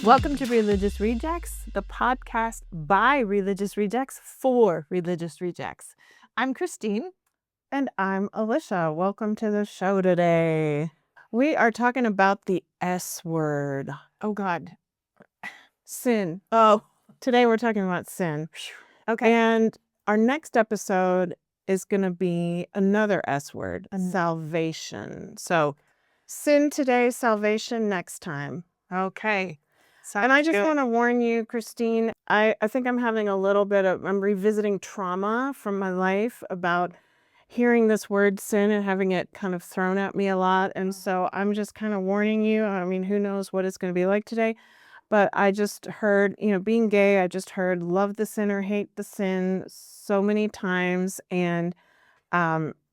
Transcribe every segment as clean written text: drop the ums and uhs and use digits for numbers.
Welcome to Religious Rejects, the podcast by Religious Rejects for Religious Rejects. I'm Christine. And I'm Alycia. Welcome to the show today. We are talking about the S word. Oh, God. Sin. Oh, Today we're talking about sin. okay. And our next episode is going to be another S word, salvation. So sin today, salvation next time. Okay. And I just want to warn you, Christine, I think I'm having a little bit of, I'm revisiting trauma from my life about hearing this word sin and having it kind of thrown at me a lot. And so I'm just kind of warning you. I mean, who knows what it's going to be like today. But I just heard, being gay, I just heard love the sinner, hate the sin so many times. And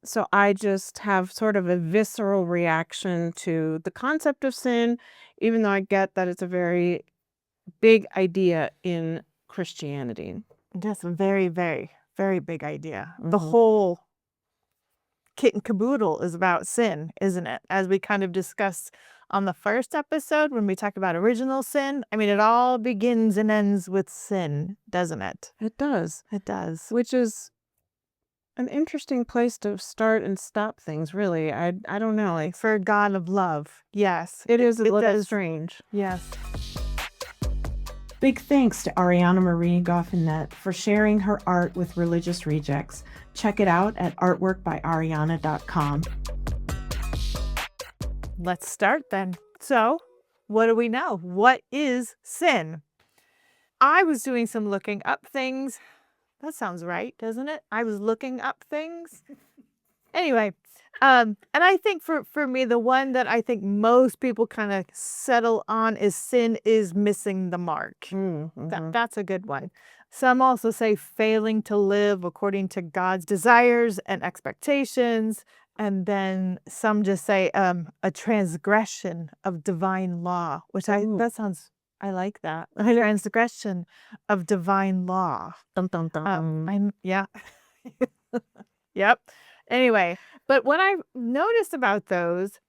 so I just have sort of a visceral reaction to the concept of sin, even though I get that it's a very big idea in Christianity. That's a very, very, very big idea. The whole kit and caboodle is about sin, isn't it? As we kind of discussed on the first episode when we talk about original sin. I mean, it all begins and ends with sin, doesn't it? It does. It does. Which is an interesting place to start and stop things, really. I don't know. Like, For a God of love. Yes. it is a little does. strange. Yes. Big thanks to Ariana Marie Goffinet for sharing her art with Religious Rejects. Check it out at artworkbyariana.com. Let's start then. So, what do we know? What is sin? I was doing some looking up things. That sounds right, doesn't it? I was looking up things. Anyway, and I think for me, the one that I think most people kind of settle on is sin is missing the mark. That's a good one. Some also say failing to live according to God's desires and expectations. And then some just say a transgression of divine law, which I like that. A transgression of divine law. Dun, dun, dun. Yeah. Yep. Anyway, but what I've noticed about those,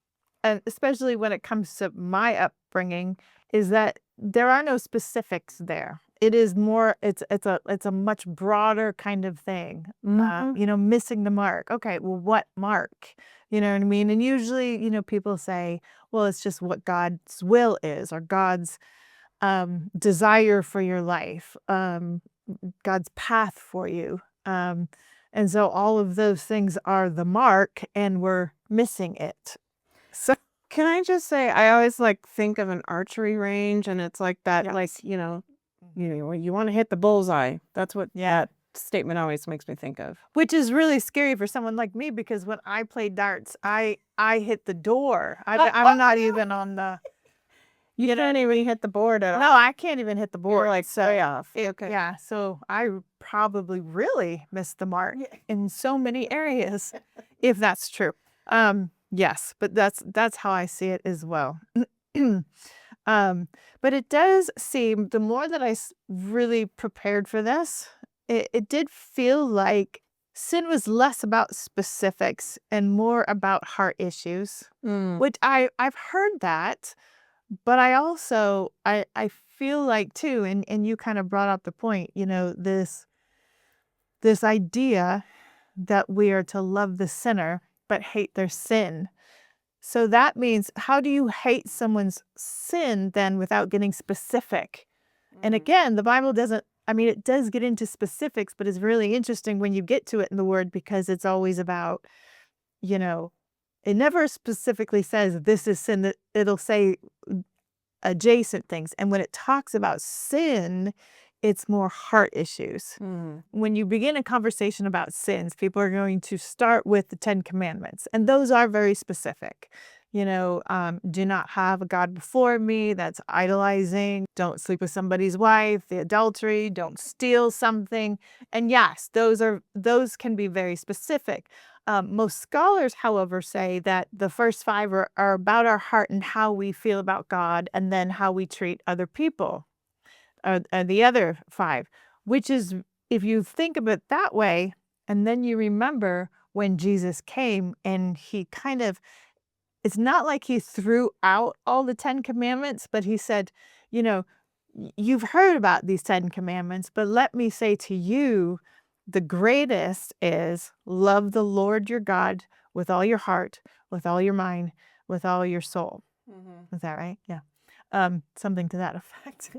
and especially when it comes to my upbringing, is that there are no specifics there. It is more, it's a much broader kind of thing. Missing the mark. Okay, well, what mark? You know what I mean? And usually, people say, well, it's just what God's will is, or God's desire for your life, God's path for you. And so all of those things are the mark, and we're missing it. So Can I just say, I always think of an archery range, and it's like that, Yes. you want to hit the bullseye. That's what that statement always makes me think of. Which is really scary for someone like me, because when I play darts, I hit the door. I'm not even on the. You can't even hit the board at all. No, I can't even hit the board. You're way off. Okay. Yeah, so I probably really missed the mark in so many areas, if that's true. Yes, but that's how I see it as well. But it does seem, the more that I really prepared for this, it did feel like sin was less about specifics and more about heart issues, which I've heard that, but I also, I feel like too, and you kind of brought up the point, this idea that we are to love the sinner but hate their sin. So that means, how do you hate someone's sin then without getting specific? And again, the Bible doesn't, it does get into specifics, but it's really interesting when you get to it in the Word, because it's always about, it never specifically says this is sin. That it'll say adjacent things. And when it talks about sin, it's more heart issues. When you begin a conversation about sins, people are going to start with the 10 Commandments. And those are very specific. Do not have a God before me. That's idolizing. Don't sleep with somebody's wife, the adultery, don't steal something. And yes, those can be very specific. Most scholars, however, say that the first 5 are about our heart and how we feel about God, and then how we treat other people. The other 5, which is, if you think of it that way, and then you remember when Jesus came and he kind of it's not like he threw out all the 10 commandments, but he said, you know, you've heard about these 10 commandments, but let me say to you, the greatest is love the Lord your God with all your heart, with all your mind, with all your soul. Is that right? Yeah. Something to that effect.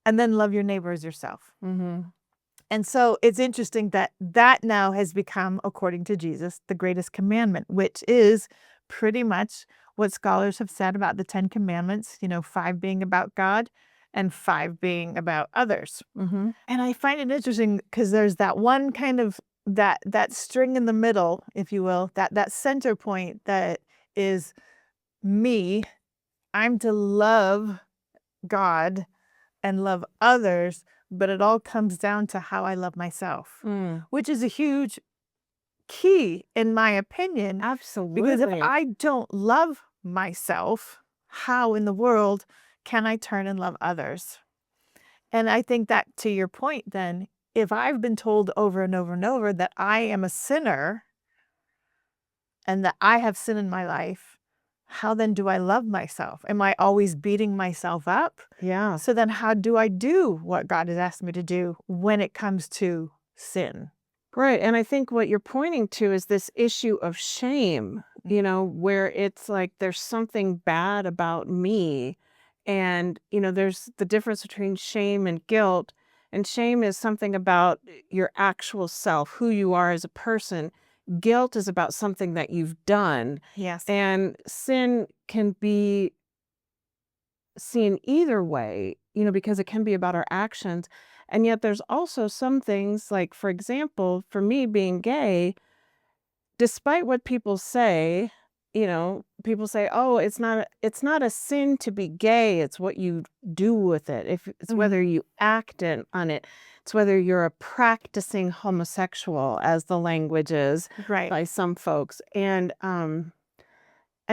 And then love your neighbor as yourself. And so it's interesting that that now has become, according to Jesus, the greatest commandment, which is pretty much what scholars have said about the 10 commandments, 5 being about God and 5 being about others. And I find it interesting because there's that one kind of that string in the middle, if you will, that center point that is me. I'm to love God and love others, but it all comes down to how I love myself, which is a huge key, in my opinion. Absolutely. Because if I don't love myself, how in the world can I turn and love others? And I think that, to your point then, if I've been told over and over and over that I am a sinner and that I have sin in my life, how then do I love myself? Am I always beating myself up? Yeah. So then how do I do what God has asked me to do when it comes to sin? Right. And I think what you're pointing to is this issue of shame, where it's like there's something bad about me. And, there's the difference between shame and guilt. And shame is something about your actual self, who you are as a person. Guilt is about something that you've done. Yes. And sin can be seen either way, because it can be about our actions. And yet there's also some things like, for example, for me being gay, despite what people say, people say, oh, it's not a sin to be gay. It's what you do with it. If it's whether you act on it, it's whether you're a practicing homosexual, as the language is Right. by some folks. And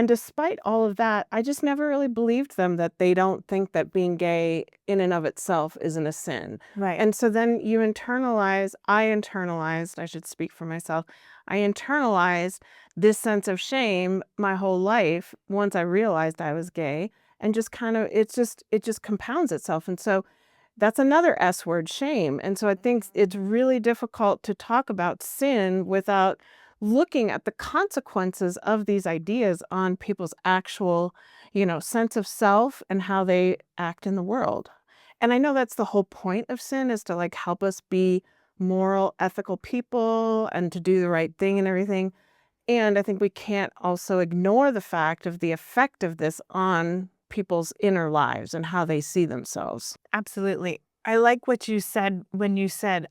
despite all of that, I just never really believed them that they don't think that being gay in and of itself isn't a sin. Right. And so then I internalized, I should speak for myself, I internalized this sense of shame my whole life once I realized I was gay, and just kind of, it just compounds itself. And so that's another S word, shame. And so I think it's really difficult to talk about sin without looking at the consequences of these ideas on people's actual, sense of self and how they act in the world. And I know that's the whole point of sin, is to like help us be moral, ethical people and to do the right thing and everything. And I think we can't also ignore the fact of the effect of this on people's inner lives and how they see themselves. Absolutely. I like what you said when you said,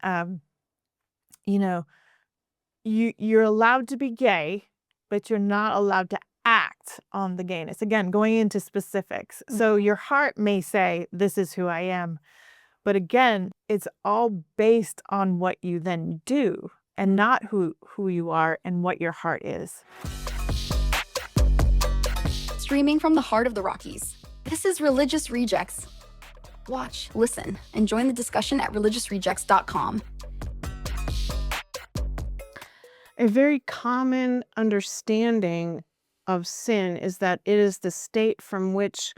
you're allowed to be gay, but you're not allowed to act on the gayness. Again, going into specifics. So your heart may say, this is who I am. But again, it's all based on what you then do and not who you are and what your heart is. Streaming from the heart of the Rockies, this is Religious Rejects. Watch, listen, and join the discussion at religiousrejects.com. A very common understanding of sin is that it is the state from which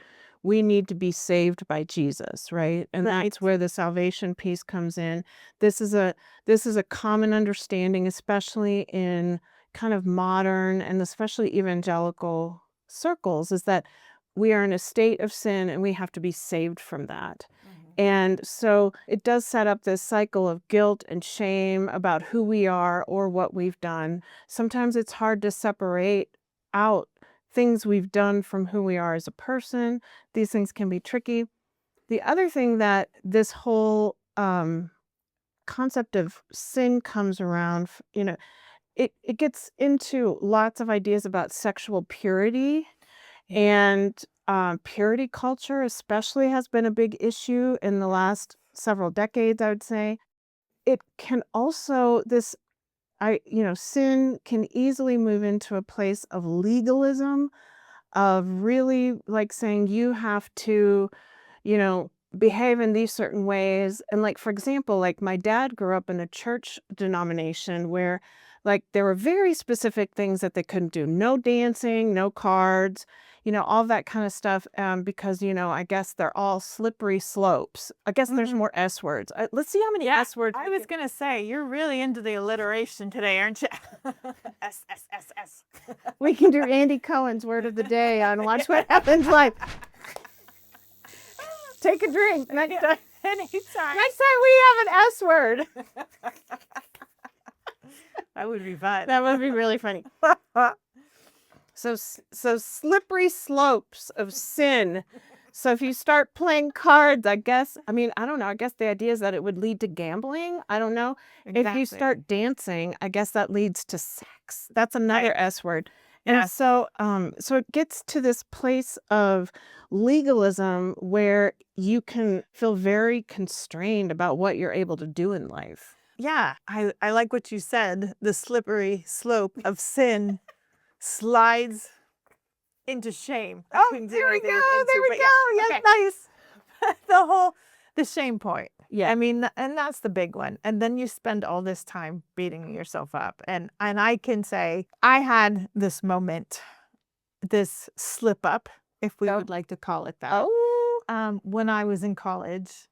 we need to be saved by Jesus, right? And that's where the salvation piece comes in. This is a common understanding, especially in kind of modern and especially evangelical circles, is that we are in a state of sin and we have to be saved from that. And so it does set up this cycle of guilt and shame about who we are or what we've done. Sometimes it's hard to separate out things we've done from who we are as a person. These things can be tricky. The other thing that this whole concept of sin comes around, it gets into lots of ideas about sexual purity. And purity culture especially has been a big issue in the last several decades, I would say. It can also, sin can easily move into a place of legalism, of really like saying you have to, behave in these certain ways. And like, for example, like my dad grew up in a church denomination where Like there were very specific things that they couldn't do. No dancing, no cards, all that kind of stuff. Because, I guess they're all slippery slopes. I guess there's more S words. Let's see how many S words. I was going to say, you're really into the alliteration today, aren't you? S, S, S, S. We can do Andy Cohen's word of the day on Watch What Happens Live. Take a drink next time. Anytime. Next time we have an S word. That would be fun. That would be really funny. So slippery slopes of sin. So if you start playing cards, I don't know. I guess the idea is that it would lead to gambling. I don't know. If you Exactly. start dancing, I guess that leads to sex. That's another Right. S word. And Yes. so it gets to this place of legalism where you can feel very constrained about what you're able to do in life. Yeah, I like what you said. The slippery slope of sin slides into shame. I couldn't do there we anything go. with There into, we but go. yeah. Yes, Okay. nice. The shame point. Yeah. I mean, and that's the big one. And then you spend all this time beating yourself up. And I can say I had this moment, this slip up, if we would like to call it that. Oh. When I was in college,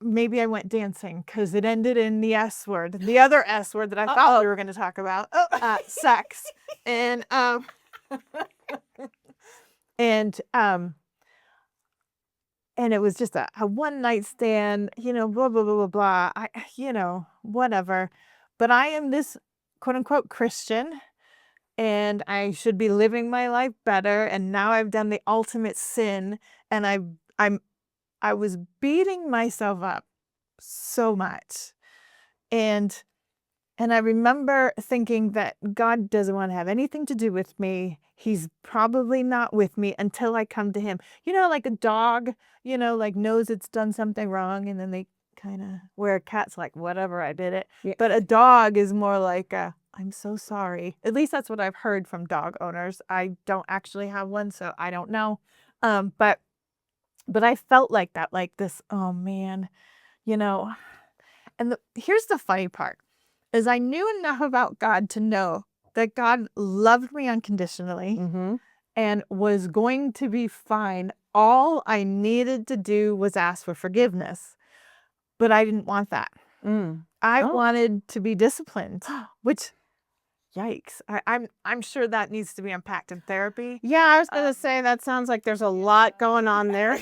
maybe I went dancing because it ended in the S word, the other S word that I thought we were going to talk about, sex. And and it was just a one night stand, blah, blah, blah, blah, blah. Whatever. But I am this quote unquote Christian and I should be living my life better. And now I've done the ultimate sin and I was beating myself up so much. And I remember thinking that God doesn't want to have anything to do with me. He's probably not with me until I come to him. Like a dog, knows it's done something wrong and then they kind of, where a cat's like, whatever, I did it. Yeah. But a dog is more like, I'm so sorry. At least that's what I've heard from dog owners. I don't actually have one, so I don't know. But I felt like that, like this, oh man, and here's the funny part, is I knew enough about God to know that God loved me unconditionally Mm-hmm. and was going to be fine. All I needed to do was ask for forgiveness, but I didn't want that. I wanted to be disciplined, which, yikes. I'm sure that needs to be unpacked in therapy. Yeah, I was going to say that sounds like there's a lot going on there.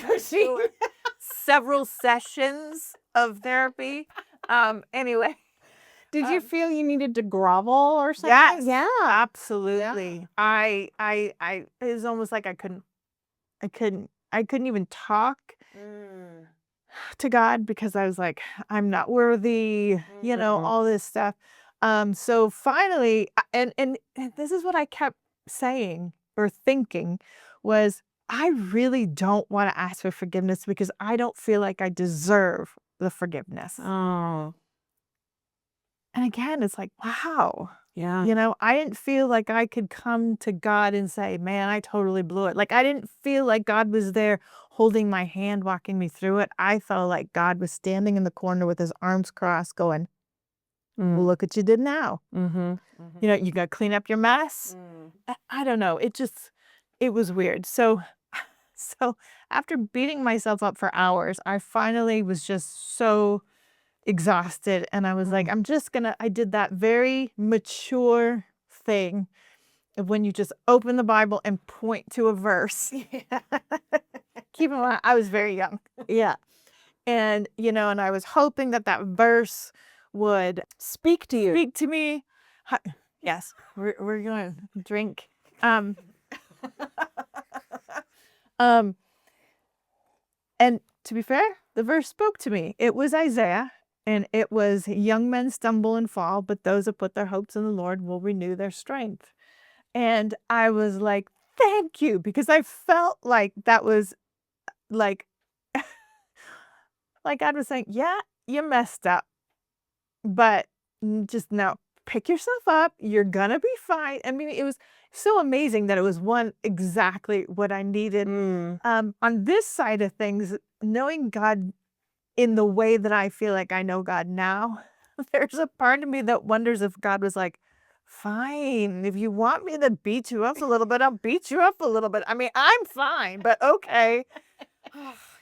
Several sessions of therapy. Anyway. Did you feel you needed to grovel or something? Yes. Yeah. Absolutely. Yeah. It was almost like I couldn't even talk to God because I was like, I'm not worthy, all this stuff. So finally, and this is what I kept saying or thinking was, I really don't want to ask for forgiveness because I don't feel like I deserve the forgiveness. Oh. And again, it's like, wow. Yeah. I didn't feel like I could come to God and say, man, I totally blew it. Like, I didn't feel like God was there holding my hand, walking me through it. I felt like God was standing in the corner with his arms crossed going, well, look what you did now. Mm-hmm. You got to clean up your mess. I don't know. It was weird. So after beating myself up for hours, I finally was just so exhausted. And I was like, I did that very mature thing of when you just open the Bible and point to a verse. Keep in mind, I was very young. Yeah. And, and I was hoping that verse would Speak to you. speak to me. Yes, we're going to drink. And to be fair, the verse spoke to me. It was Isaiah, and it was, young men stumble and fall, but those that put their hopes in the Lord will renew their strength. And I was like, thank you, because I felt like that was like, like God was saying, yeah, you messed up, but just now pick yourself up. You're going to be fine. I mean, it was so amazing that it was exactly what I needed. On this side of things, knowing God in the way that I feel like I know God now, there's a part of me that wonders if God was like, fine, if you want me to beat you up a little bit, I'll beat you up a little bit. I mean, I'm fine, but okay.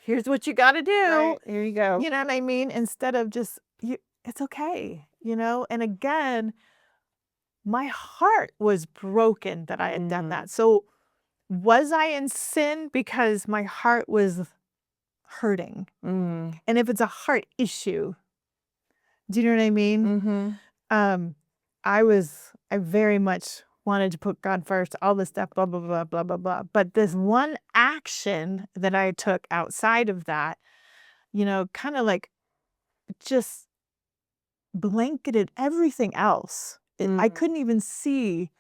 Here's what you got to do. Right, here you go. You know what I mean? Instead of just, it's okay, And again, my heart was broken that I had done that. So was I in sin because my heart was hurting? Mm. And if it's a heart issue, do you know what I mean? Mm-hmm. I very much wanted to put God first, all this stuff, blah, blah, blah, blah, blah, blah. But this one action that I took outside of that, kind of like just blanketed everything else. I couldn't even see,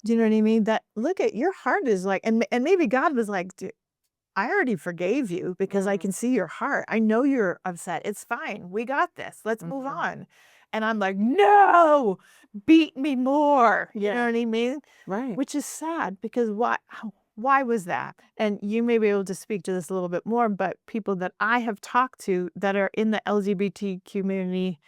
do you know what I mean? That look at your heart is like, and maybe God was like, "Dude, I already forgave you because I can see your heart. I know you're upset. It's fine. We got this. Let's move on." And I'm like, no, beat me more. You know what I mean? Right. Which is sad because why was that? And you may be able to speak to this a little bit more, but people that I have talked to that are in the LGBT community,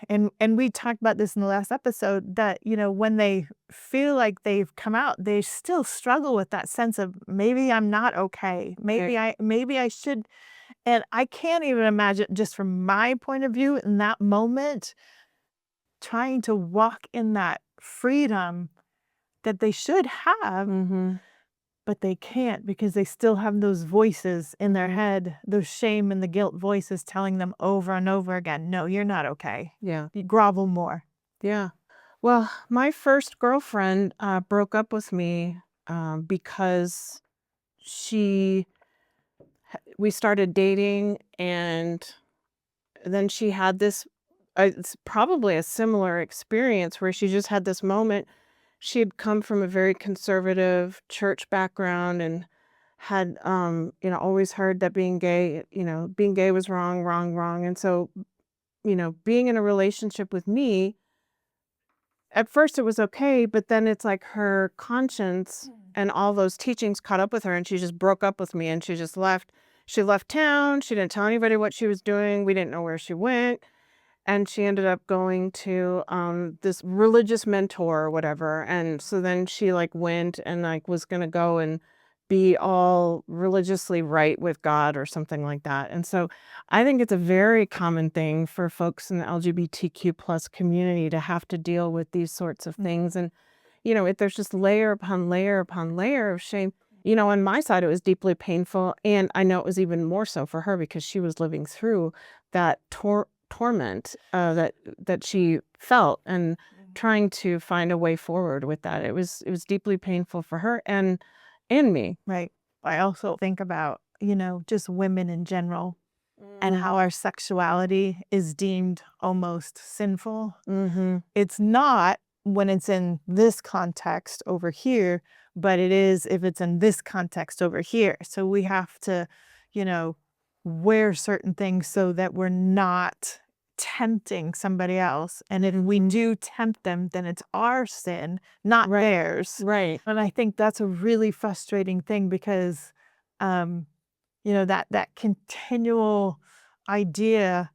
and we talked about this in the last episode, that, when they feel like they've come out, they still struggle with that sense of maybe I'm not okay. Maybe I should. And I can't even imagine, just from my point of view in that moment, trying to walk in that freedom that they should have, but they can't because they still have those voices in their head, those shame and the guilt voices telling them over and over again, no, you're not okay. Yeah. You grovel more. Yeah. Well, my first girlfriend broke up with me because we started dating, and then she had this, it's probably a similar experience where she just had this moment. She had come from a very conservative church background and had, always heard that being gay was wrong, wrong, wrong. And so, being in a relationship with me, at first it was okay, but then it's like her conscience and all those teachings caught up with her, and she just broke up with me, and she just left. She left town. She didn't tell anybody what she was doing. We didn't know where she went. And she ended up going to this religious mentor or whatever. And so then she went and was going to go and be all religiously right with God or something like that. And so I think it's a very common thing for folks in the LGBTQ plus community to have to deal with these sorts of things. And, there's just layer upon layer upon layer of shame. On my side, it was deeply painful. And I know it was even more so for her because she was living through that torment that she felt and trying to find a way forward with that. It was deeply painful for her and me. Right. I also think about, just women in general and how our sexuality is deemed almost sinful. It's not when it's in this context over here, but it is if it's in this context over here. So we have to, wear certain things so that we're not tempting somebody else. And if we do tempt them, then it's our sin, not theirs. Right. And I think that's a really frustrating thing because, that continual idea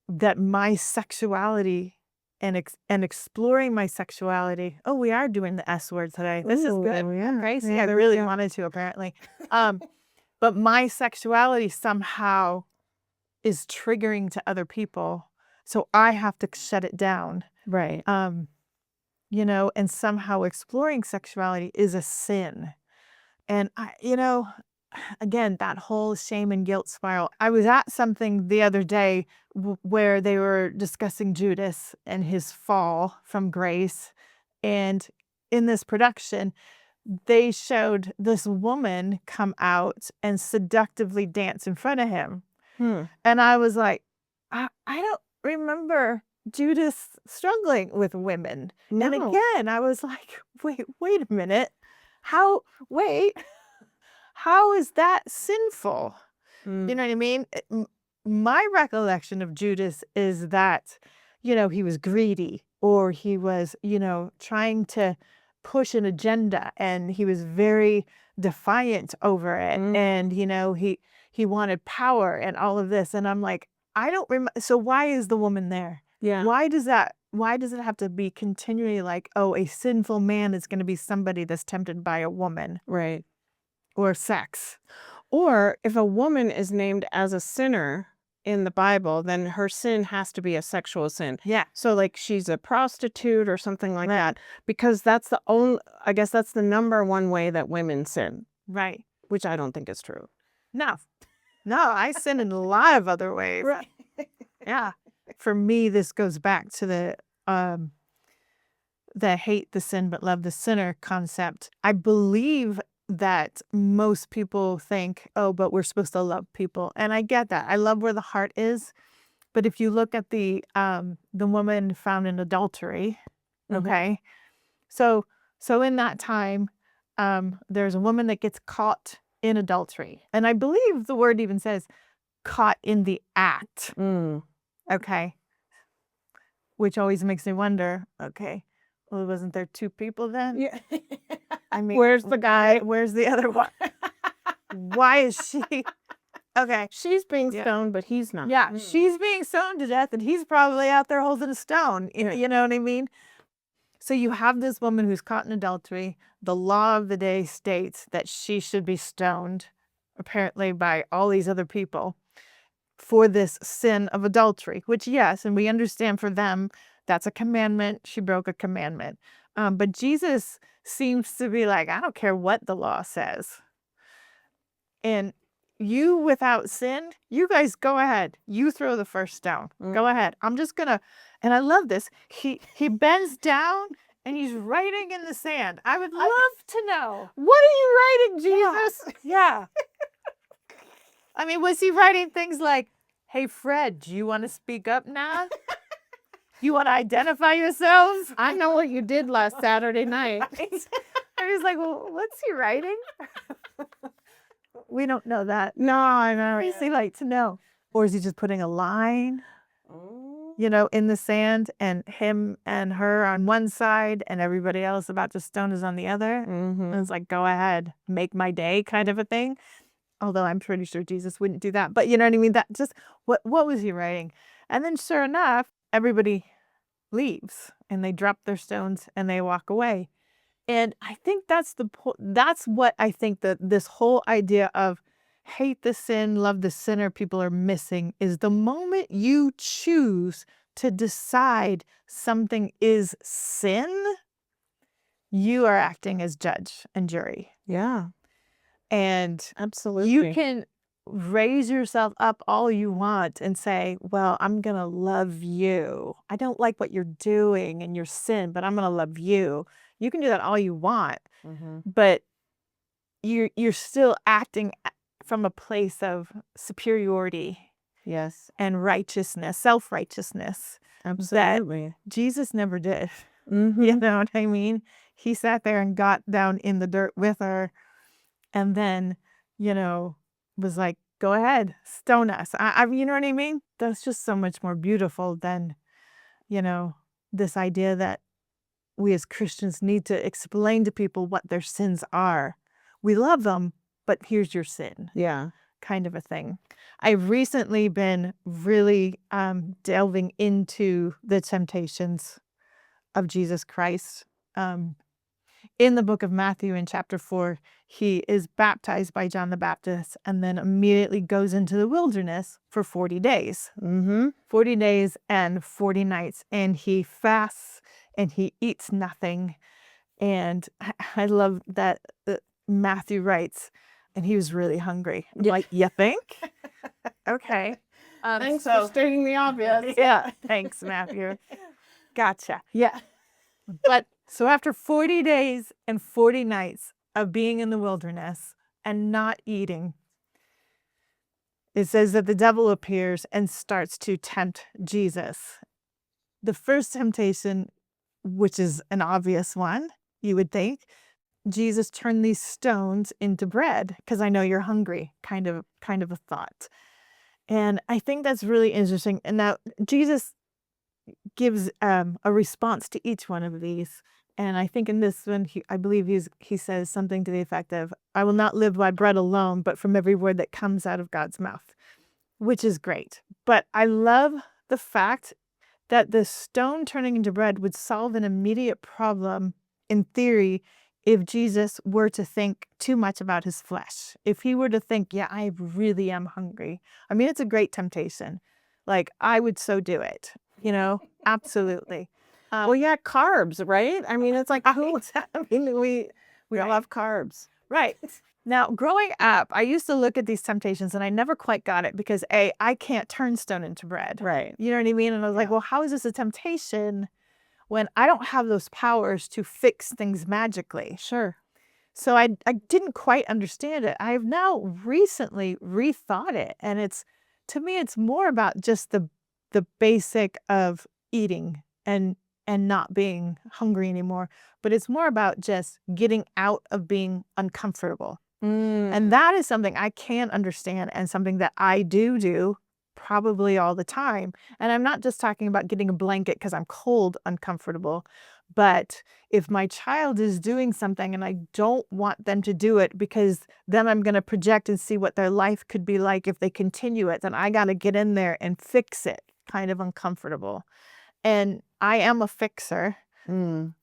that my sexuality and exploring my sexuality. Oh, we are doing the S word today. This is good. Yeah. Crazy. Yeah, I there really we go. wanted to, apparently. But my sexuality somehow is triggering to other people. So I have to shut it down. Right. And somehow exploring sexuality is a sin. And again, that whole shame and guilt spiral. I was at something the other day where they were discussing Judas and his fall from grace. And in this production, they showed this woman come out and seductively dance in front of him. And I was like, I don't remember Judas struggling with women. No. And again, I was like, wait a minute. How is that sinful? You know what I mean? My recollection of Judas is that, he was greedy, or he was, trying to push an agenda, and he was very defiant over it. And, he wanted power and all of this. And I'm like, I don't remember. So why is the woman there? Yeah. Why does it have to be continually like, oh, a sinful man is going to be somebody that's tempted by a woman Right. or sex? Or if a woman is named as a sinner in the Bible, then her sin has to be a sexual sin. Yeah. So like she's a prostitute or something like that, because that's the only, I guess that's the number one way that women sin, Right. which I don't think is true. No. No, I sin in a lot of other ways. Right. Yeah. For me, this goes back to the hate the sin but love the sinner concept. I believe that most people think, oh, but we're supposed to love people. And I get that. I love where the heart is. But if you look at the woman found in adultery, okay. So in that time, there's a woman that gets caught in adultery. And I believe the word even says caught in the act. Okay. Which always makes me wonder, okay, well, wasn't there two people then? Yeah. I mean, Where's the guy? Where's the other one? Why is she? Okay. She's being Yeah. stoned, but he's not. Yeah, she's being stoned to death and he's probably out there holding a stone. You know what I mean? So you have this woman who's caught in adultery. The law of the day states that she should be stoned, apparently by all these other people, for this sin of adultery, which, yes, and we understand for them, that's a commandment. She broke a commandment. But Jesus seems to be like, I don't care what the law says. And you without sin, you guys go ahead. You throw the first stone. Go ahead. I'm just going to, and I love this. He bends down and he's writing in the sand. I would love to know. What are you writing, Jesus? Yeah. I mean, was he writing things like, hey, Fred, do you want to speak up now? You want to identify yourselves? I know what you did last Saturday night. I was like, well, what's he writing? We don't know that. No, I know. What does he like to know? Or is he just putting a line, in the sand and him and her on one side and everybody else about to stone is on the other? And it's like, go ahead, make my day kind of a thing. Although I'm pretty sure Jesus wouldn't do that. But you know what I mean? That just, what was he writing? And then sure enough, everybody leaves and they drop their stones and they walk away. And I think that's what I think that this whole idea of hate the sin, love the sinner people are missing is the moment you choose to decide something is sin, you are acting as judge and jury. Yeah, and absolutely. You can raise yourself up all you want and say, well, I'm going to love you. I don't like what you're doing and your sin, but I'm going to love you. You can do that all you want, but you're still acting from a place of superiority. Yes. And righteousness, self-righteousness. Absolutely. That Jesus never did. You know what I mean? He sat there and got down in the dirt with her and then, was like, go ahead, stone us. You know what I mean? That's just so much more beautiful than, this idea that we as Christians need to explain to people what their sins are. We love them, but here's your sin. Yeah. Kind of a thing. I've recently been really delving into the temptations of Jesus Christ. In the book of Matthew in chapter 4, he is baptized by John the Baptist and then immediately goes into the wilderness for 40 days. 40 days and 40 nights. And he fasts and he eats nothing. And I love that Matthew writes, and he was really hungry. I'm like, you think? Okay. Thanks for stating the obvious. Yeah. Thanks, Matthew. Gotcha. Yeah. But so after 40 days and 40 nights of being in the wilderness and not eating, it says that the devil appears and starts to tempt Jesus. The first temptation, which is an obvious one, you would think, Jesus turned these stones into bread because I know you're hungry, kind of a thought. And I think that's really interesting. And now Jesus gives a response to each one of these. And I think in this one, I believe he says something to the effect of, I will not live by bread alone, but from every word that comes out of God's mouth. which is great. But I love the fact that the stone turning into bread would solve an immediate problem in theory if Jesus were to think too much about his flesh. If he were to think, yeah, I really am hungry. I mean, it's a great temptation. Like, I would so do it, absolutely. Well, yeah, carbs, right? I mean, it's like who? I mean, we Right. love carbs. Right. Now, growing up, I used to look at these temptations and I never quite got it because I can't turn stone into bread. Right. You know what I mean? And I was like, Yeah. well, how is this a temptation when I don't have those powers to fix things magically? Sure. So I didn't quite understand it. I've now recently rethought it. And to me, it's more about just the basic of eating and not being hungry anymore. But it's more about just getting out of being uncomfortable. And that is something I can understand and something that I do probably all the time. And I'm not just talking about getting a blanket because I'm cold, uncomfortable. But if my child is doing something and I don't want them to do it because then I'm going to project and see what their life could be like if they continue it, then I got to get in there and fix it, kind of uncomfortable. And I am a fixer, and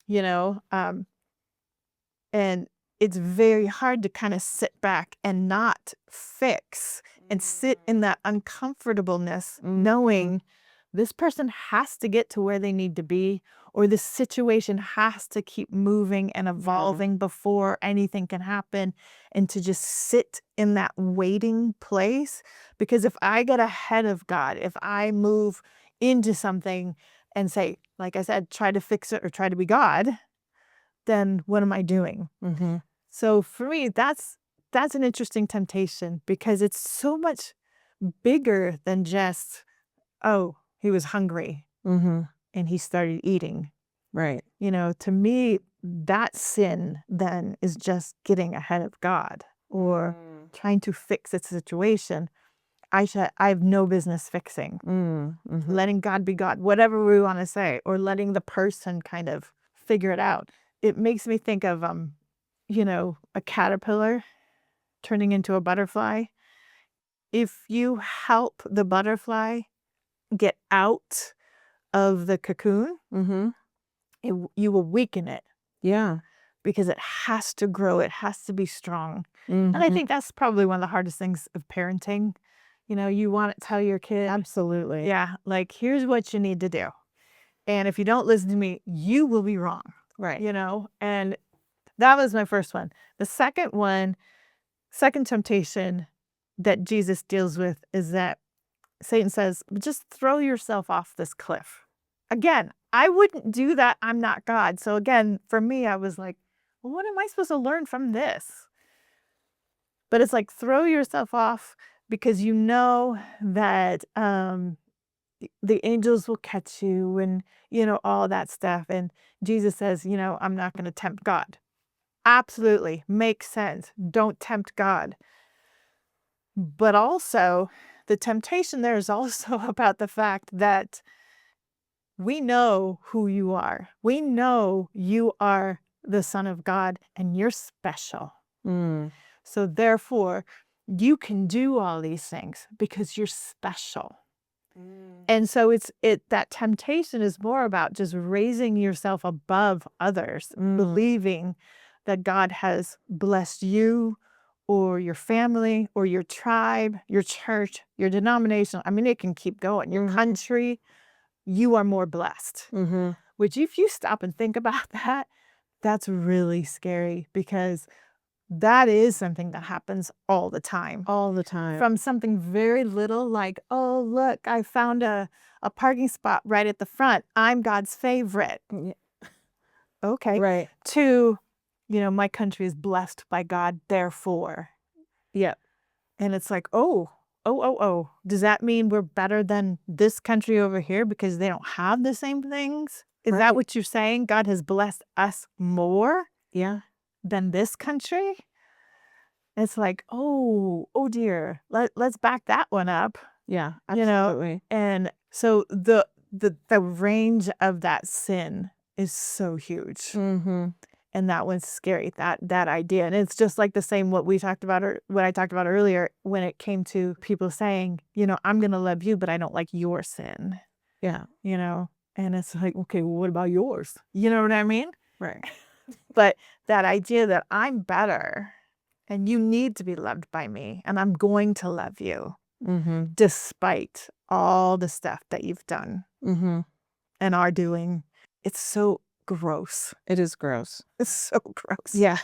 it's very hard to kind of sit back and not fix and sit in that uncomfortableness, knowing this person has to get to where they need to be, or this situation has to keep moving and evolving before anything can happen, and to just sit in that waiting place. Because if I get ahead of God, if I move into something and say, like I said, try to fix it or try to be God, then what am I doing? So for me, that's an interesting temptation because it's so much bigger than just, oh, he was hungry and he started eating. Right. To me, that sin then is just getting ahead of God or trying to fix a situation I have no business fixing. Letting God be God, whatever we want to say, or letting the person kind of figure it out. It makes me think of a caterpillar turning into a butterfly. If you help the butterfly get out of the cocoon, you will weaken it. Yeah. Because it has to grow, it has to be strong. And I think that's probably one of the hardest things of parenting. You want to tell your kid, Absolutely. yeah, like, here's what you need to do. And if you don't listen to me, you will be wrong. Right. And that was my first one. The second temptation that Jesus deals with is that Satan says, just throw yourself off this cliff. Again, I wouldn't do that. I'm not God. So again, for me, I was like, well, what am I supposed to learn from this? But it's like, throw yourself off because you know that the angels will catch you and, all that stuff. And Jesus says, I'm not going to tempt God. Absolutely. Makes sense. Don't tempt God. But also, the temptation there is also about the fact that we know who you are. We know you are the Son of God and you're special. So therefore, you can do all these things because you're special. And so that temptation is more about just raising yourself above others, believing that God has blessed you or your family or your tribe, your church, your denomination. I mean, it can keep going. Your country, you are more blessed. Which, if you stop and think about that, that's really scary because that is something that happens all the time. All the time. From something very little like, oh, look, I found a parking spot right at the front. I'm God's favorite. Okay. Right. To, my country is blessed by God, therefore. Yeah. And it's like, oh. Does that mean we're better than this country over here because they don't have the same things? Is that what you're saying? God has blessed us more? Yeah. Than this country? It's like, oh dear. Let's back that one up. Yeah, absolutely. And so the range of that sin is so huge. And that one's scary, that idea. And it's just like the same what we talked about, or what I talked about earlier when it came to people saying, I'm going to love you, but I don't like your sin, Yeah. and it's like, okay, well, what about yours? You know what I mean? Right. But that idea that I'm better and you need to be loved by me and I'm going to love you Mm-hmm. despite all the stuff that you've done Mm-hmm. and are doing. It's so gross. It is gross. It's so gross. Yeah.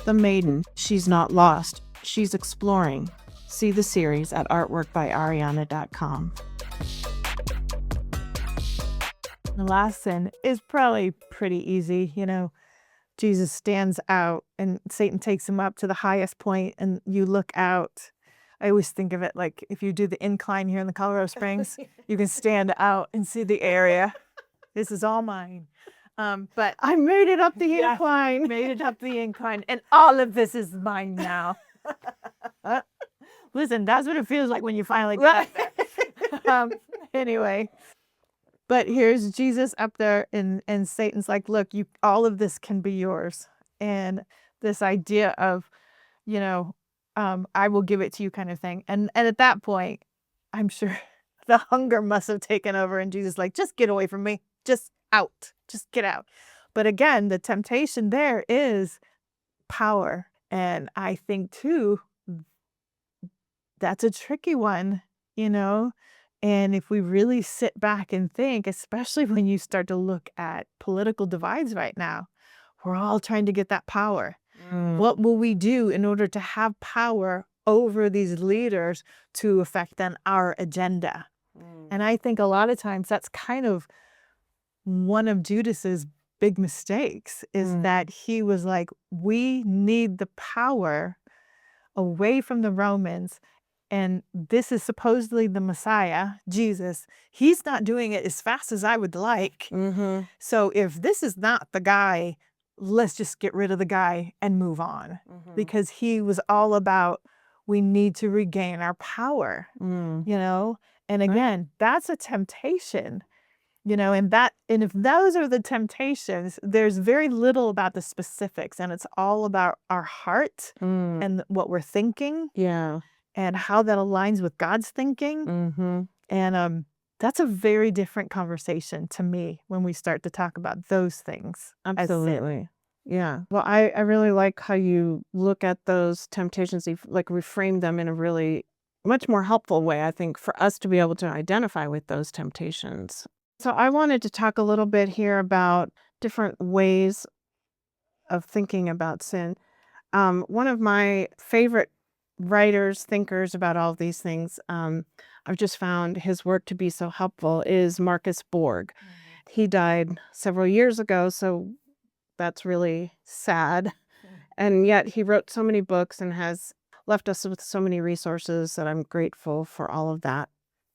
The Maiden, She's Not Lost. She's Exploring. See the series at artworkbyariana.com. The last sin is probably pretty easy. Jesus stands out and Satan takes him up to the highest point and you look out. I always think of it like if you do the incline here in the Colorado Springs, you can stand out and see the area. This is all mine. But I made it up the Yeah. incline. made it up the incline and all of this is mine now. Listen, that's what it feels like when you finally get up there. Anyway, but here's Jesus up there and Satan's like, look, all of this can be yours. And this idea of, I will give it to you kind of thing. And at that point, I'm sure the hunger must have taken over and Jesus like, just get away from me. Just out. Just get out. But again, the temptation there is power. And I think too, that's a tricky one, And if we really sit back and think, especially when you start to look at political divides right now, we're all trying to get that power. What will we do in order to have power over these leaders to affect then our agenda? And I think a lot of times that's kind of one of Judas's big mistakes is that he was like, we need the power away from the Romans. And this is supposedly the Messiah, Jesus. He's not doing it as fast as I would like. Mm-hmm. So if this is not the guy, let's just get rid of the guy and move on. Mm-hmm. Because he was all about, we need to regain our power, And again, that's a temptation, and if those are the temptations, there's very little about the specifics. And it's all about our heart and what we're thinking. Yeah. And how that aligns with God's thinking. Mm-hmm. And that's a very different conversation to me when we start to talk about those things. Absolutely. Yeah. Well, I really like how you look at those temptations, you like reframe them in a really much more helpful way, I think, for us to be able to identify with those temptations. So I wanted to talk a little bit here about different ways of thinking about sin. One of my favorite writers, thinkers about all of these things, I've just found his work to be so helpful, is Marcus Borg. He died several years ago, so that's really sad. And yet he wrote so many books and has left us with so many resources that I'm grateful for all of that.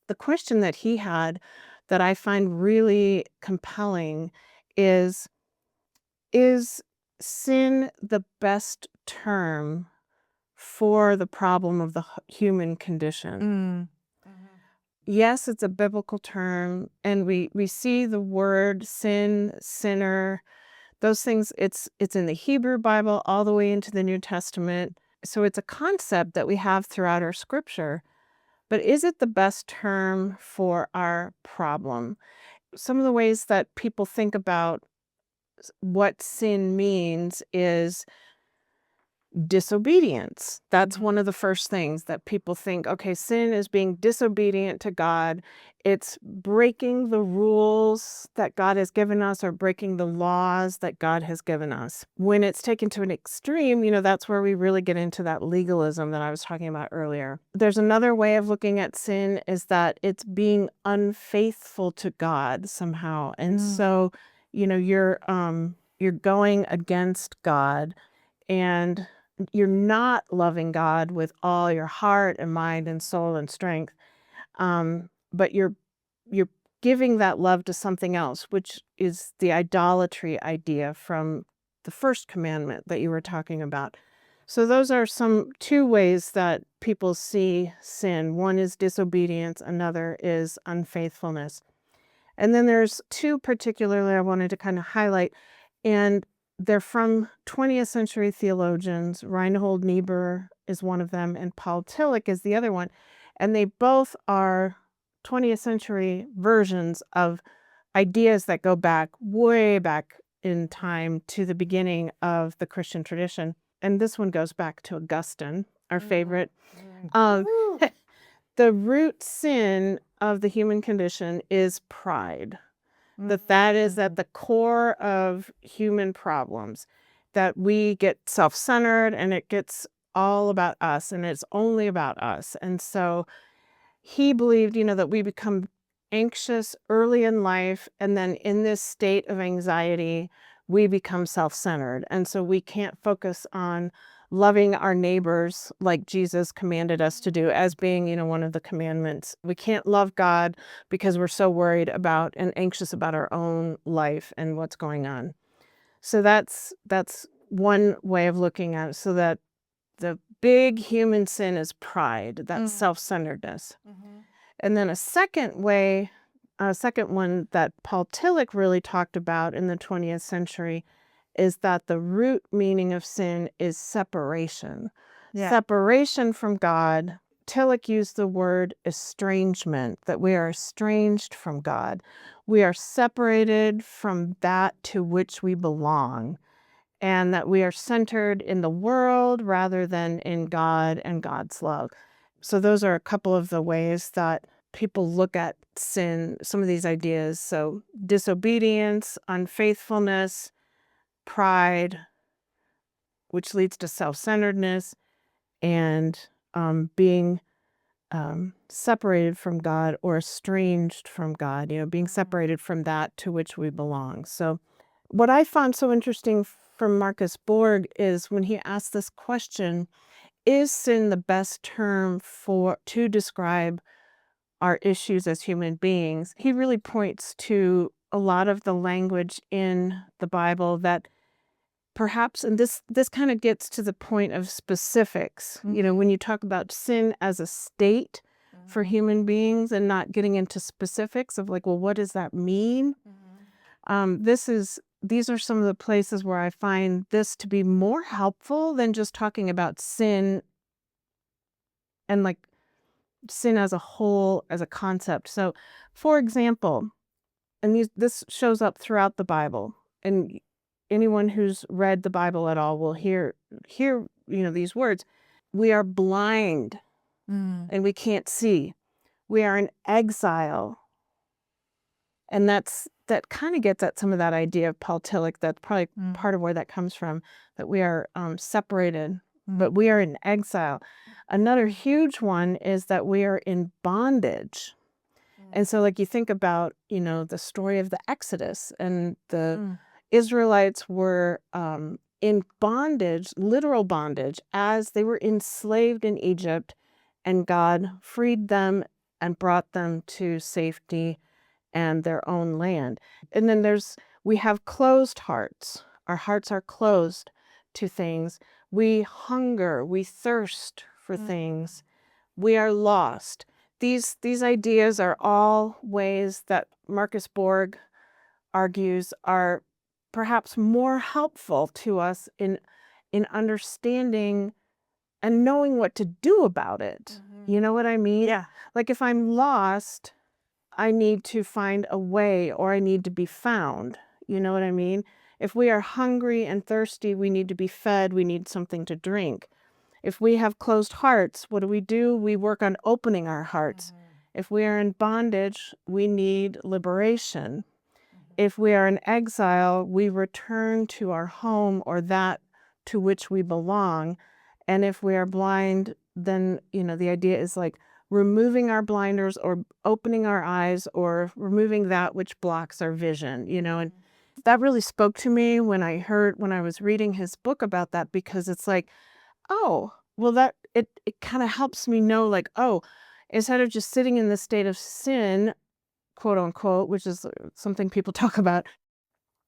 The question that he had that I find really compelling is sin the best term for the problem of the human condition? Yes, it's a biblical term, and we see the word sin, sinner, those things, it's in the Hebrew Bible all the way into the New Testament. So it's a concept that we have throughout our scripture. But is it the best term for our problem? Some of the ways that people think about what sin means is disobedience. That's one of the first things that people think, okay, sin is being disobedient to God. It's breaking the rules that God has given us or breaking the laws that God has given us. When it's taken to an extreme, that's where we really get into that legalism that I was talking about earlier. There's another way of looking at sin is that it's being unfaithful to God somehow. And so, you're going against God and you're not loving God with all your heart and mind and soul and strength, but you're giving that love to something else, which is the idolatry idea from the first commandment that you were talking about. So those are two ways that people see sin. One is disobedience, another is unfaithfulness. And then there's two particularly I wanted to kind of highlight, and they're from 20th century theologians. Reinhold Niebuhr is one of them, and Paul Tillich is the other one. And they both are 20th century versions of ideas that go back way back in time to the beginning of the Christian tradition. And this one goes back to Augustine, our favorite. The root sin of the human condition is pride. That is at the core of human problems, that we get self-centered and it gets all about us and it's only about us. And so he believed, that we become anxious early in life, and then in this state of anxiety, we become self-centered. And so we can't focus on loving our neighbors like Jesus commanded us to do as being, one of the commandments. We can't love God because we're so worried about and anxious about our own life and what's going on. So that's one way of looking at it, so that the big human sin is pride, that self-centeredness. And then a second one that Paul Tillich really talked about in the 20th century is that the root meaning of sin is separation. Yeah. Separation from God. Tillich used the word estrangement, that we are estranged from God. We are separated from that to which we belong, and that we are centered in the world rather than in God and God's love. So those are a couple of the ways that people look at sin, some of these ideas. So disobedience, unfaithfulness, pride, which leads to self-centeredness, and being separated from God or estranged from God, being separated from that to which we belong. So what I found so interesting from Marcus Borg is when he asked this question, is sin the best term to describe our issues as human beings? He really points to a lot of the language in the Bible that perhaps, and this kind of gets to the point of specifics, when you talk about sin as a state for human beings and not getting into specifics of like, well, what does that mean? These are some of the places where I find this to be more helpful than just talking about sin and like sin as a whole, as a concept. So, for example, and this shows up throughout the Bible, and anyone who's read the Bible at all will hear these words. We are blind and we can't see. We are in exile. And that kind of gets at some of that idea of Paul Tillich. That's probably part of where that comes from, that we are separated, but we are in exile. Another huge one is that we are in bondage. And so like you think about, the story of the Exodus, and the Israelites were in bondage, literal bondage, as they were enslaved in Egypt, and God freed them and brought them to safety and their own land. And then we have closed hearts. Our hearts are closed to things. We hunger, we thirst for things. We are lost. These ideas are all ways that Marcus Borg argues are perhaps more helpful to us in understanding and knowing what to do about it. You know what I mean? Yeah. Like if I'm lost, I need to find a way, or I need to be found. You know what I mean? If we are hungry and thirsty, we need to be fed. We need something to drink. If we have closed hearts, what do? We work on opening our hearts. If we are in bondage, we need liberation. If we are in exile, we return to our home or that to which we belong. And if we are blind, then, the idea is like removing our blinders or opening our eyes or removing that which blocks our vision, and that really spoke to me when I was reading his book about that, because it's like, oh, well, that it kind of helps me know, like, oh, instead of just sitting in the state of sin, quote unquote, which is something people talk about,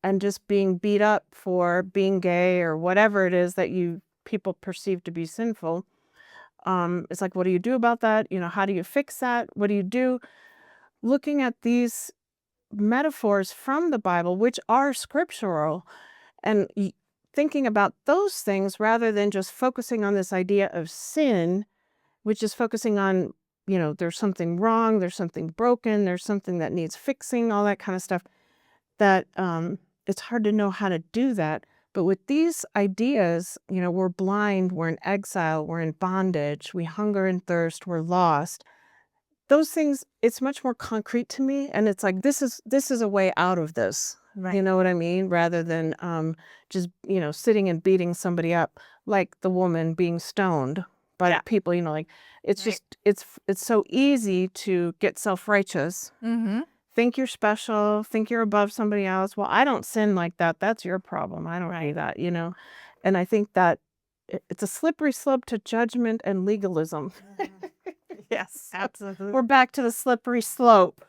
and just being beat up for being gay or whatever it is that people perceive to be sinful. It's like, what do you do about that? How do you fix that? What do you do? Looking at these metaphors from the Bible, which are scriptural, and thinking about those things rather than just focusing on this idea of sin, which is focusing on, there's something wrong, there's something broken, there's something that needs fixing, all that kind of stuff, that it's hard to know how to do that. But with these ideas, we're blind, we're in exile, we're in bondage, we hunger and thirst, we're lost. Those things, it's much more concrete to me, and it's like this is a way out of this. Right. You know what I mean? Rather than just sitting and beating somebody up, like the woman being stoned by Yeah. people. Like it's Right. just it's so easy to get self-righteous, Mm-hmm. think you're special, think you're above somebody else. Well, I don't sin like that. That's your problem. I don't do that. And I think that it's a slippery slope to judgment and legalism. Yes, absolutely. We're back to the slippery slope.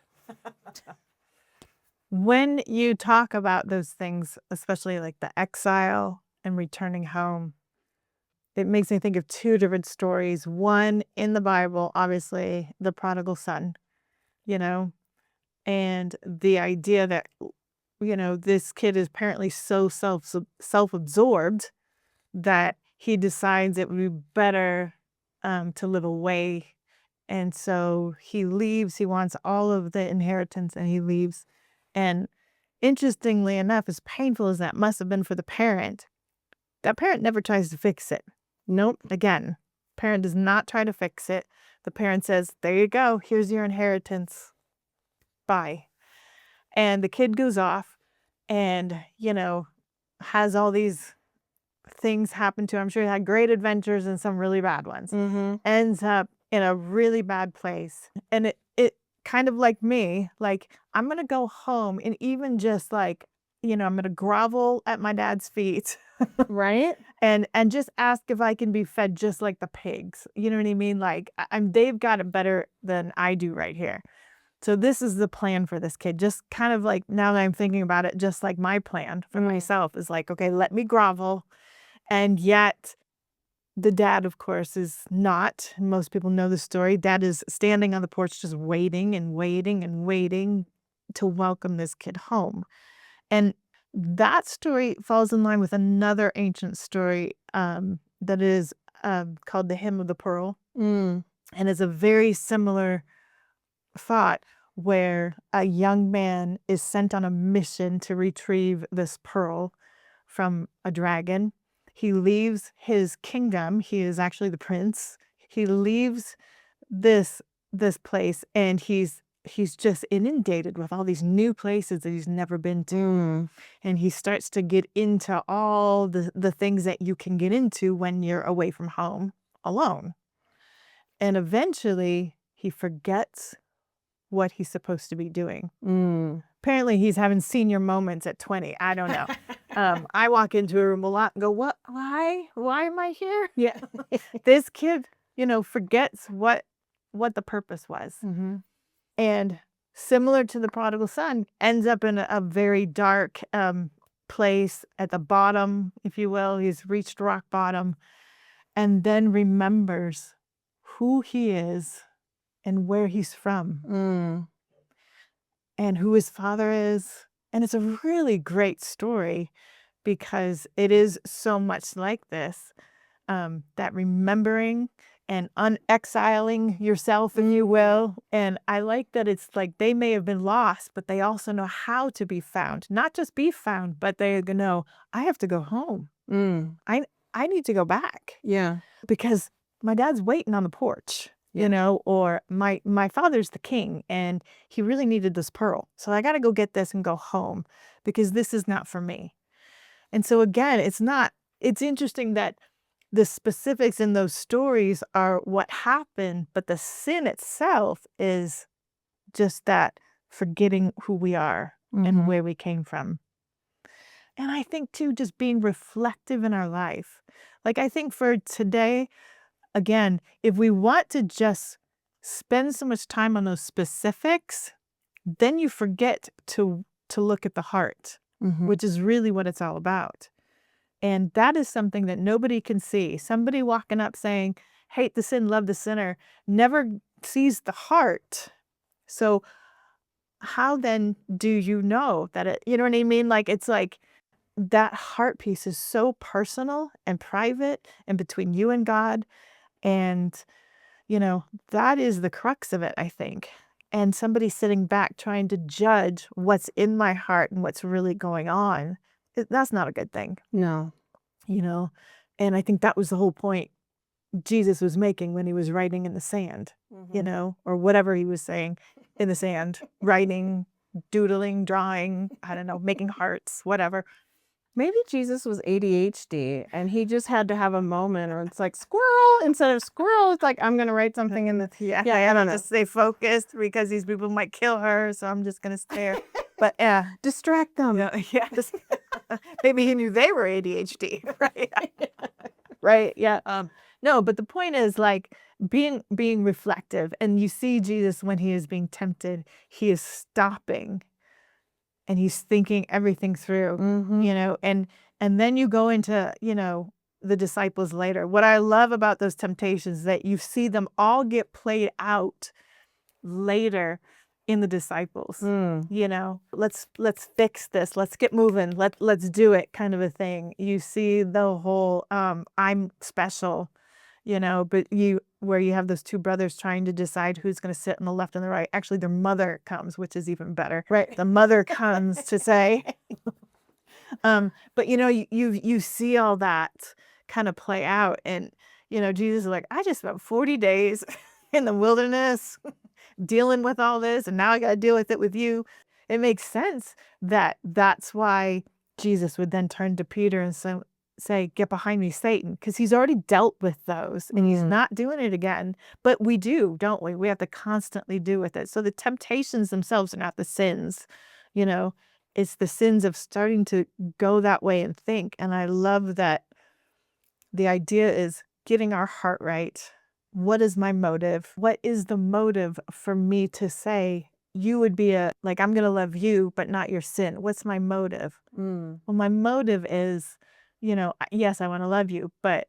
When you talk about those things, especially like the exile and returning home, it makes me think of two different stories. One in the Bible, obviously, the prodigal son, and the idea that, this kid is apparently so self-absorbed that he decides it would be better to live away. And so he leaves. He wants all of the inheritance and he leaves. And interestingly enough, as painful as that must have been for the parent, that parent never tries to fix it. Nope. Again, parent does not try to fix it. The parent says, there you go. Here's your inheritance. Bye. And the kid goes off and, has all these things happen to him. I'm sure he had great adventures and some really bad ones. Mm-hmm. Ends up in a really bad place. And it kind of like me, like, I'm going to go home and even just like, I'm going to grovel at my dad's feet. Right? And just ask if I can be fed just like the pigs. You know what I mean? Like they've got it better than I do right here. So this is the plan for this kid. Just kind of like, now that I'm thinking about it, just like my plan for myself is like, okay, let me grovel. And yet the dad, of course, is not. Most people know the story. Dad is standing on the porch just waiting and waiting and waiting to welcome this kid home. And that story falls in line with another ancient story that is called the Hymn of the Pearl. Mm. And it's a very similar thought where a young man is sent on a mission to retrieve this pearl from a dragon. He leaves his kingdom. He is actually the prince. He leaves this place and he's just inundated with all these new places that he's never been to. Mm. And he starts to get into all the things that you can get into when you're away from home alone. And eventually he forgets what he's supposed to be doing. Mm. Apparently he's having senior moments at 20. I don't know. I walk into a room a lot and go, what? Why am I here? Yeah. This kid, forgets what the purpose was. Mm-hmm. And similar to the prodigal son, ends up in a very dark place at the bottom, if you will. He's reached rock bottom and then remembers who he is and where he's from. Mm. And who his father is. And it's a really great story because it is so much like this, that remembering and unexiling yourself, if you will. And I like that it's like they may have been lost, but they also know how to be found. Not just be found, but they know, I have to go home. Mm. I need to go back. Yeah. Because my dad's waiting on the porch. Or my father's the king and he really needed this pearl. So I got to go get this and go home because this is not for me. And so again, it's interesting that the specifics in those stories are what happened, but the sin itself is just that forgetting who we are and where we came from. And I think too, just being reflective in our life. Like I think for today, again, if we want to just spend so much time on those specifics, then you forget to look at the heart, which is really what it's all about. And that is something that nobody can see. Somebody walking up saying, hate the sin, love the sinner, never sees the heart. So how then do you know that it, you know what I mean? Like, it's like that heart piece is so personal and private and between you and God. And, that is the crux of it, I think. And somebody sitting back trying to judge what's in my heart and what's really going on, that's not a good thing, No. you know? And I think that was the whole point Jesus was making when he was writing in the sand, or whatever he was saying in the sand, writing, doodling, drawing, I don't know, making hearts, whatever. Maybe Jesus was ADHD and he just had to have a moment, or it's like squirrel instead of squirrel. It's like, I'm going to write something in the, Yeah, I don't know. to stay focused because these people might kill her, so I'm just gonna stare. But yeah, Distract them. yeah. Maybe he knew they were ADHD, right? Right. Yeah. No, but the point is like being reflective, and you see Jesus when he is being tempted, he is stopping and he's thinking everything through, and then you go into, the disciples later. What I love about those temptations that you see them all get played out later in the disciples. Let's fix this. Let's get moving. Let's do it kind of a thing. You see the whole I'm special, but where you have those two brothers trying to decide who's going to sit on the left and the right. Actually, their mother comes, which is even better. Right. The mother comes to say, but you see all that kind of play out, and Jesus is like, I just spent 40 days in the wilderness dealing with all this, and now I got to deal with it with you. It makes sense that that's why Jesus would then turn to Peter and say, get behind me, Satan, because he's already dealt with those and he's not doing it again. But we do, don't we? We have to constantly do with it. So the temptations themselves are not the sins, it's the sins of starting to go that way and think. And I love that the idea is getting our heart right. What is my motive? What is the motive for me to say, you would be I'm going to love you, but not your sin? What's my motive? Well, my motive is, yes, I want to love you, but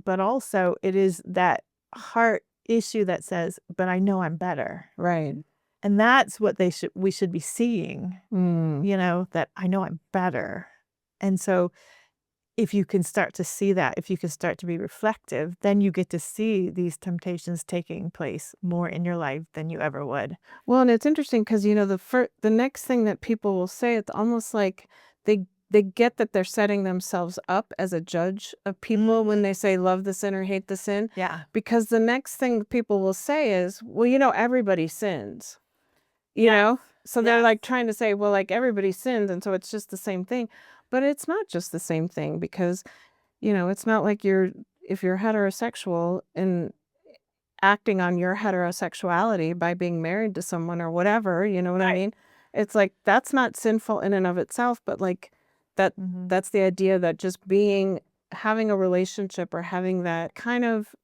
also it is that heart issue that says, but I know I'm better. Right. And that's what we should be seeing, that I know I'm better. And so if you can start to see that, if you can start to be reflective, then you get to see these temptations taking place more in your life than you ever would. Well, and it's interesting because, the next thing that people will say, it's almost like they get that they're setting themselves up as a judge of people when they say love the sin or hate the sin. Yeah. Because the next thing people will say is, well, everybody sins. So they're like trying to say, well, like everybody sins, and so it's just the same thing. But it's not just the same thing, because it's not like if you're heterosexual and acting on your heterosexuality by being married to someone or whatever, you know what I mean? It's like that's not sinful in and of itself, but like that's the idea that just having a relationship or having that kind of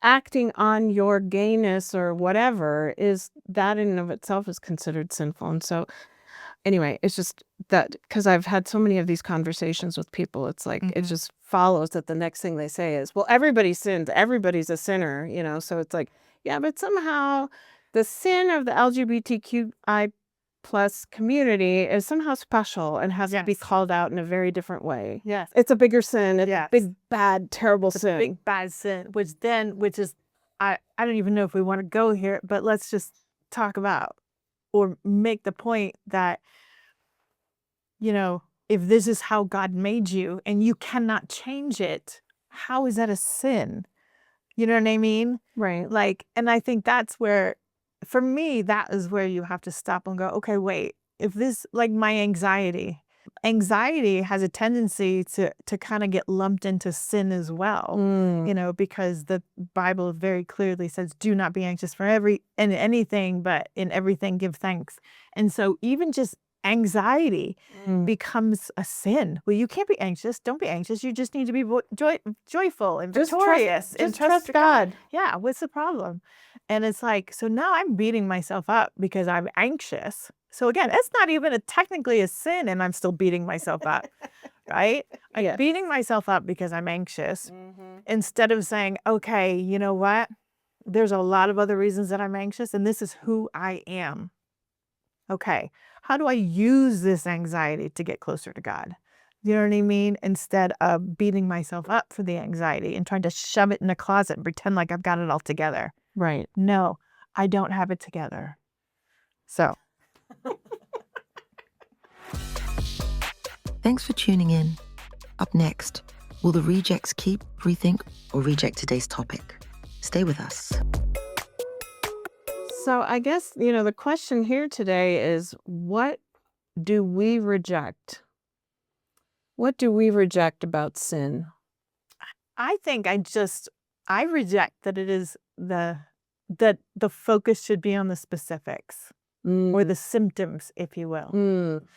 acting on your gayness or whatever, is that in and of itself is considered sinful. And so anyway, it's just that because I've had so many of these conversations with people, it's like it just follows that the next thing they say is, well, everybody sins, everybody's a sinner, so it's like, yeah, but somehow the sin of the LGBTQI plus community is somehow special and has to be called out in a very different way. Yes. It's a bigger sin. It's a big, bad, terrible sin. Big bad sin, which is, I don't even know if we want to go here, but let's just talk about or make the point that, if this is how God made you and you cannot change it, how is that a sin? You know what I mean? Right. And I think that's where, for me, that is where you have to stop and go, okay, wait, if this, like my anxiety has a tendency to kind of get lumped into sin as well, because the Bible very clearly says, do not be anxious for anything, but in everything give thanks. And so even just anxiety becomes a sin. Well, you can't be anxious. Don't be anxious. You just need to be joyful and victorious. Just trust God. Yeah, what's the problem? And it's like, so now I'm beating myself up because I'm anxious. So again, it's not even technically a sin, and I'm still beating myself up, right? I'm beating myself up because I'm anxious instead of saying, okay, you know what? There's a lot of other reasons that I'm anxious, and this is who I am. Okay, how do I use this anxiety to get closer to God? You know what I mean? Instead of beating myself up for the anxiety and trying to shove it in a closet and pretend like I've got it all together. Right. No, I don't have it together. So, Thanks for tuning in. Up next, will the rejects keep, rethink, or reject today's topic? Stay with us. So I guess, the question here today is, what do we reject? What do we reject about sin? I think I reject that it is that the focus should be on the specifics or the symptoms, if you will.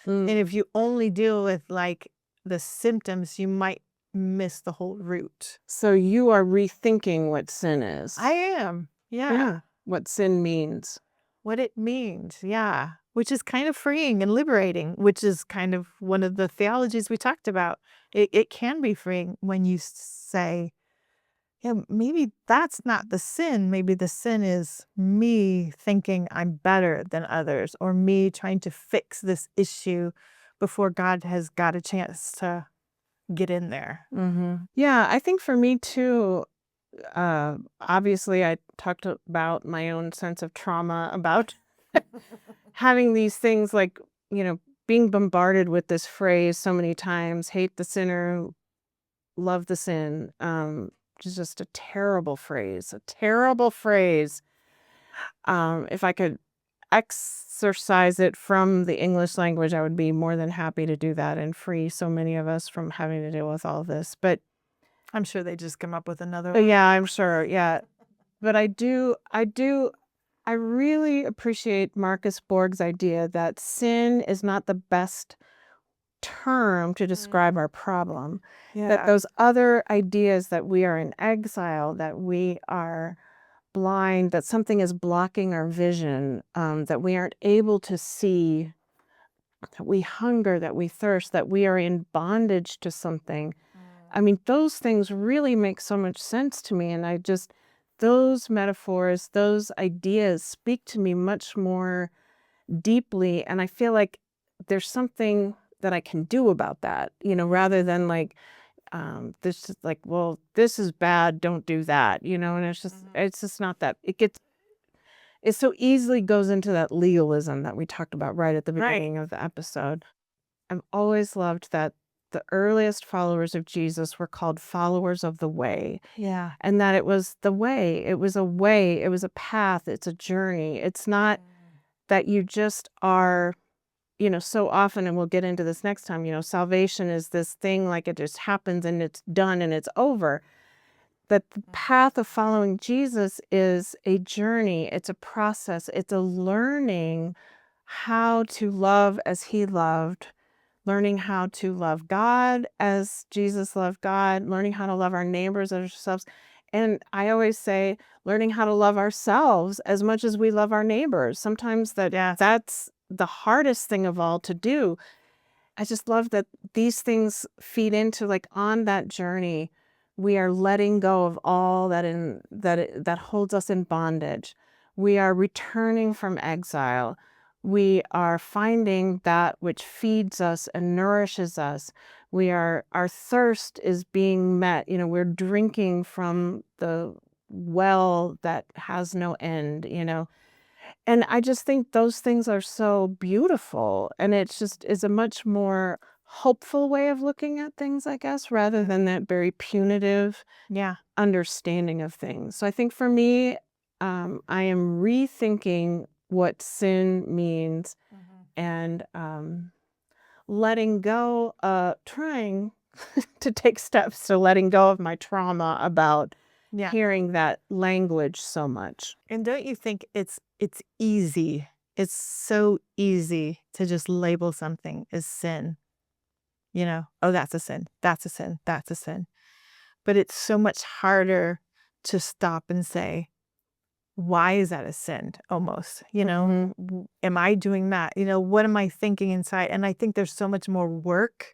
And if you only deal with like the symptoms, you might miss the whole root. So you are rethinking what sin is. I am. Yeah. What sin means. What it means. Yeah. Which is kind of freeing and liberating, which is kind of one of the theologies we talked about. It can be freeing when you say, yeah, maybe that's not the sin. Maybe the sin is me thinking I'm better than others, or me trying to fix this issue before God has got a chance to get in there. Yeah, I think for me too, obviously I talked about my own sense of trauma about having these things like, being bombarded with this phrase so many times, hate the sinner, love the sin. Which is just a terrible phrase, If I could exercise it from the English language, I would be more than happy to do that and free so many of us from having to deal with all this. But I'm sure they just come up with another one. yeah, I'm sure. Yeah. But I really appreciate Marcus Borg's idea that sin is not the best term to describe our problem. That those other ideas that we are in exile, that we are blind, that something is blocking our vision, that we aren't able to see, that we hunger, that we thirst, that we are in bondage to something. I mean, those things really make so much sense to me. And those metaphors, those ideas speak to me much more deeply. And I feel like there's something that I can do about that, rather than like, this is like, well, this is bad, don't do that, and it's just not that. It so easily goes into that legalism that we talked about right at the beginning of the episode. I've always loved that the earliest followers of Jesus were called followers of the way. Yeah. And that it was the way, it was a path, it's a journey. It's not that you just are, so often, and we'll get into this next time, salvation is this thing like it just happens and it's done and it's over. That the path of following Jesus is a journey, it's a process, it's a learning how to love as he loved, learning how to love God as Jesus loved God, learning how to love our neighbors as ourselves. And I always say, learning how to love ourselves as much as we love our neighbors. Sometimes that's the hardest thing of all to do. I just love that these things feed into, like, on that journey, we are letting go of all that holds us in bondage. We are returning from exile. We are finding that which feeds us and nourishes us. Our thirst is being met. We're drinking from the well that has no end, And I just think those things are so beautiful. And it's a much more hopeful way of looking at things, I guess, rather than that very punitive understanding of things. So I think for me, I am rethinking what sin means and letting go, trying to take steps to letting go of my trauma about hearing that language so much. And don't you think it's easy? It's so easy to just label something as sin. Oh, that's a sin. That's a sin. That's a sin. But it's so much harder to stop and say, why is that a sin almost? Am I doing that? What am I thinking inside? And I think there's so much more work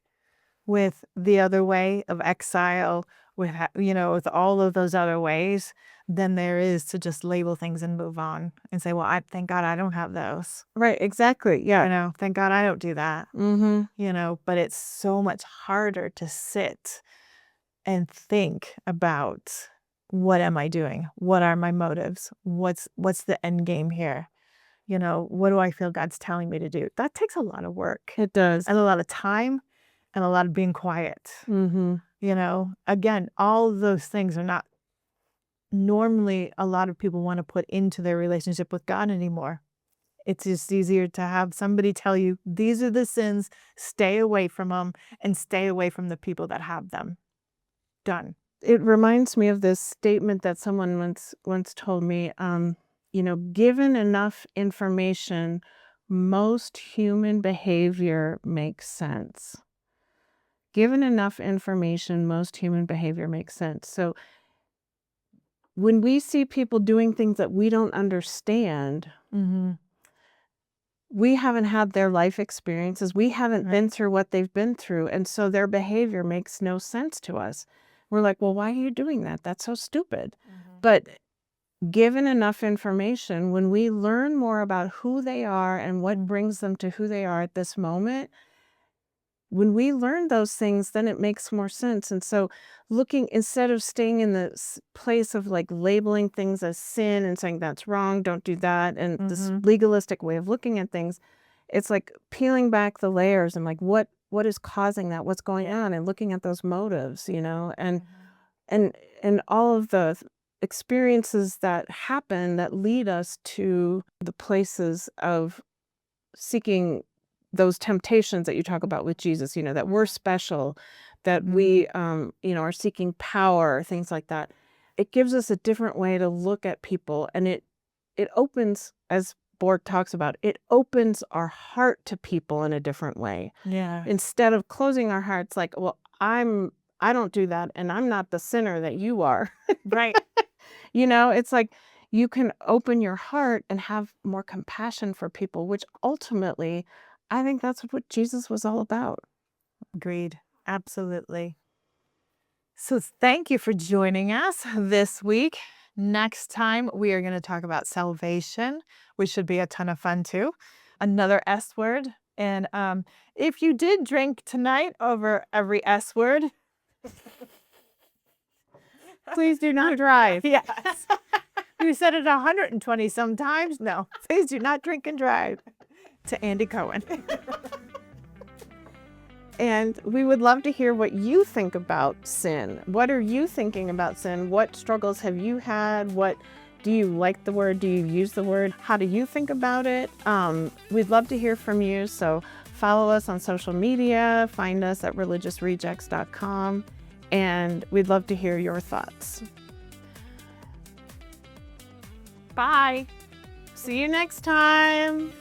with the other way of exile with, with all of those other ways than there is to just label things and move on and say, well, I thank God I don't have those. Right. Exactly. Yeah. Thank God I don't do that. Mm-hmm. But it's so much harder to sit and think about, what am I doing? What are my motives? What's the end game here? What do I feel God's telling me to do? That takes a lot of work It does. and a lot of time and a lot of being quiet. Mm-hmm. Again, all of those things are not normally a lot of people want to put into their relationship with God anymore. It's just easier to have somebody tell you, these are the sins, stay away from them, and stay away from the people that have them. Done. It reminds me of this statement that someone once told me. Given enough information, most human behavior makes sense. Given enough information, most human behavior makes sense. So when we see people doing things that we don't understand, we haven't had their life experiences. We haven't been through what they've been through. And so their behavior makes no sense to us. We're like, well, why are you doing that? That's so stupid. But given enough information, when we learn more about who they are and what brings them to who they are at this moment, when we learn those things, then it makes more sense. And so instead of staying in the place of like labeling things as sin and saying that's wrong, don't do that, and this legalistic way of looking at things, it's like peeling back the layers and like what is causing that, what's going on, and looking at those motives, and all of the experiences that happen that lead us to the places of seeking those temptations that you talk about with Jesus, that we're special, that we, are seeking power, things like that. It gives us a different way to look at people, and it opens, as Borg talks about, it opens our heart to people in a different way. Yeah. Instead of closing our hearts like, well, I don't do that, and I'm not the sinner that you are. Right. It's like you can open your heart and have more compassion for people, which ultimately, I think that's what Jesus was all about. Agreed. Absolutely. So thank you for joining us this week. Next time, we are going to talk about salvation, which should be a ton of fun too. Another S word. And if you did drink tonight over every S word, please do not drive. Yes. You said it 120 sometimes. No, please do not drink and drive. To Andy Cohen. And we would love to hear what you think about sin. What are you thinking about sin? What struggles have you had? What do you like the word? Do you use the word? How do you think about it? We'd love to hear from you. So follow us on social media, find us at religiousrejects.com, and we'd love to hear your thoughts. Bye. See you next time.